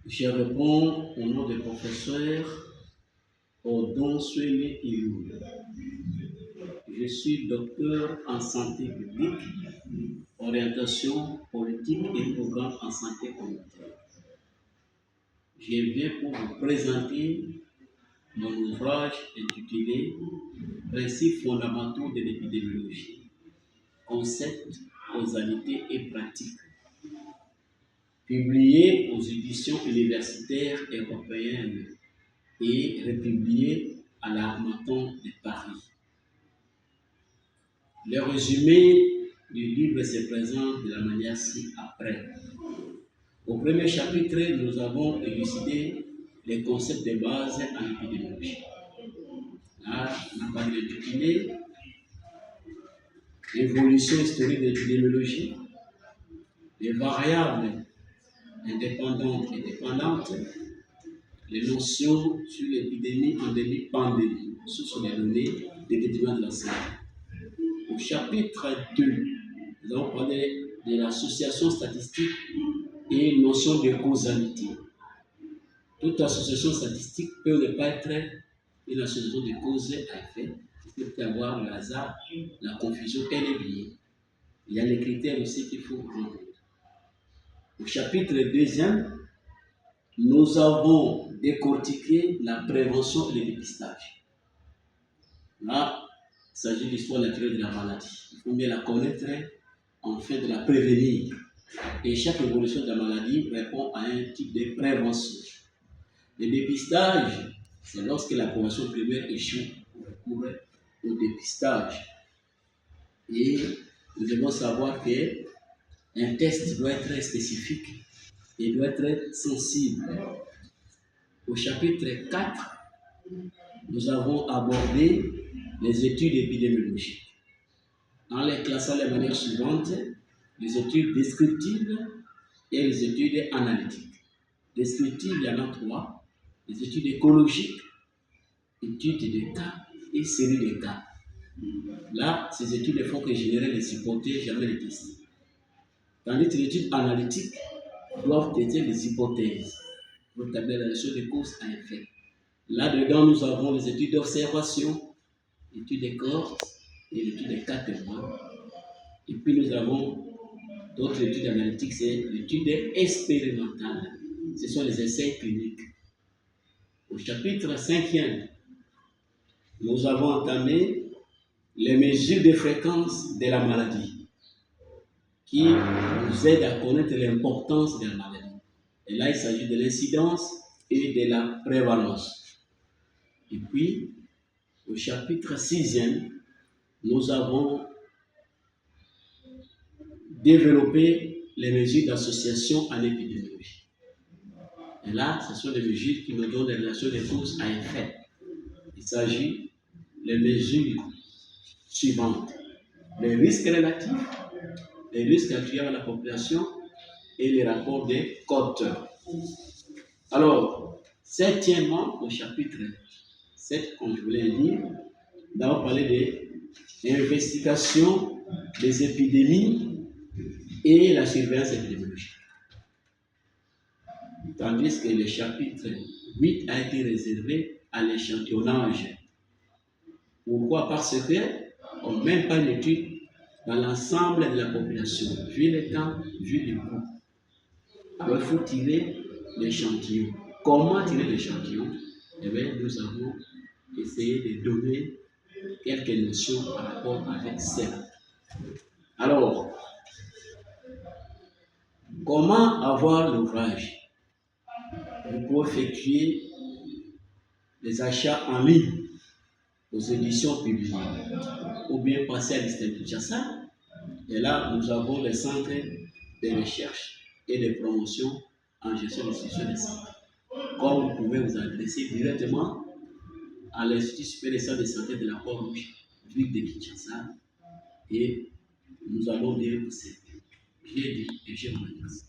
Je réponds au nom du professeur Odon Suele Ilou. Je suis docteur en santé publique, orientation politique et programme en santé communautaire. Je viens pour vous présenter mon ouvrage intitulé Principes fondamentaux de l'épidémiologie, concepts, causalité et pratiques, publié aux éditions universitaires européennes et republié à l'Harmattan de Paris. Le résumé du livre se présente de la manière ci-après. Au premier chapitre, nous avons élucidé les concepts de base en épidémiologie. Là, on a parlé d'intitulé l'évolution historique de l'épidémiologie, les variables indépendantes et dépendantes, les notions sur l'épidémie, endémie, pandémie. Ce sont les données des déterminants de la santé. Au chapitre 2, nous allons parler de l'association statistique et une notion de causalité. Toute association statistique peut ne pas être une association de cause à effet. Il peut y avoir le hasard, la confusion et les biais. Il y a les critères aussi qu'il faut prendre. Au chapitre 2, nous avons décortiqué la prévention et le dépistage. Là, il s'agit de l'histoire naturelle de la maladie. Il faut bien la connaître afin de la prévenir. Et chaque évolution de la maladie répond à un type de prévention. Le dépistage, c'est lorsque la prévention primaire échoue pour recourir au dépistage. Et nous devons savoir qu'un test doit être spécifique et doit être sensible. Au chapitre 4, nous avons abordé les études épidémiologiques. En les classant de la manière suivante, les études descriptives et les études analytiques. Descriptives, il y en a 3. Les études écologiques, études de cas et séries de cas. Là, ces études ne font que générer les hypothèses, jamais les tester. Tandis que les études analytiques doivent tester les hypothèses pour établir la relation de cause à effet. Là-dedans, nous avons les études d'observation, l'étude des cohortes et l'étude des cas témoins. Et puis nous avons d'autres études analytiques, c'est l'étude expérimentale. Ce sont les essais cliniques. Au chapitre 5, nous avons entamé les mesures de fréquence de la maladie qui nous aident à connaître l'importance de la maladie. Et là, il s'agit de l'incidence et de la prévalence. Et puis, au chapitre 6, nous avons développé les mesures d'association en épidémiologie. Et là, ce sont des mesures qui nous donnent des relations de cause à effet. Il s'agit des mesures suivantes. Les risques relatifs, les risques attribués à la population et les rapports des cotes. Alors, septièmement, au chapitre 7, comme je voulais le dire, nous allons parler de l'investigation des épidémies et la surveillance épidémiologique. Tandis que le chapitre 8 a été réservé à l'échantillonnage. Pourquoi? Parce qu'on ne mène pas une étude dans l'ensemble de la population, vu le temps, vu le coût. Alors il faut tirer l'échantillon. Comment tirer l'échantillon? Eh bien, nous avons essayé de donner quelques notions par rapport avec cela. Alors, comment avoir l'ouvrage? Vous pouvez effectuer les achats en ligne aux éditions publiées ou bien passer à l'Institut Kinshasa. Et là, nous avons les centres de recherche et de promotion en gestion des institutions de santé. Comme vous pouvez vous adresser directement à l'Institut supérieur de santé de la Croix-Rouge, ville de Kinshasa, et nous allons dire que c'est. J'ai dit et je vous remercie.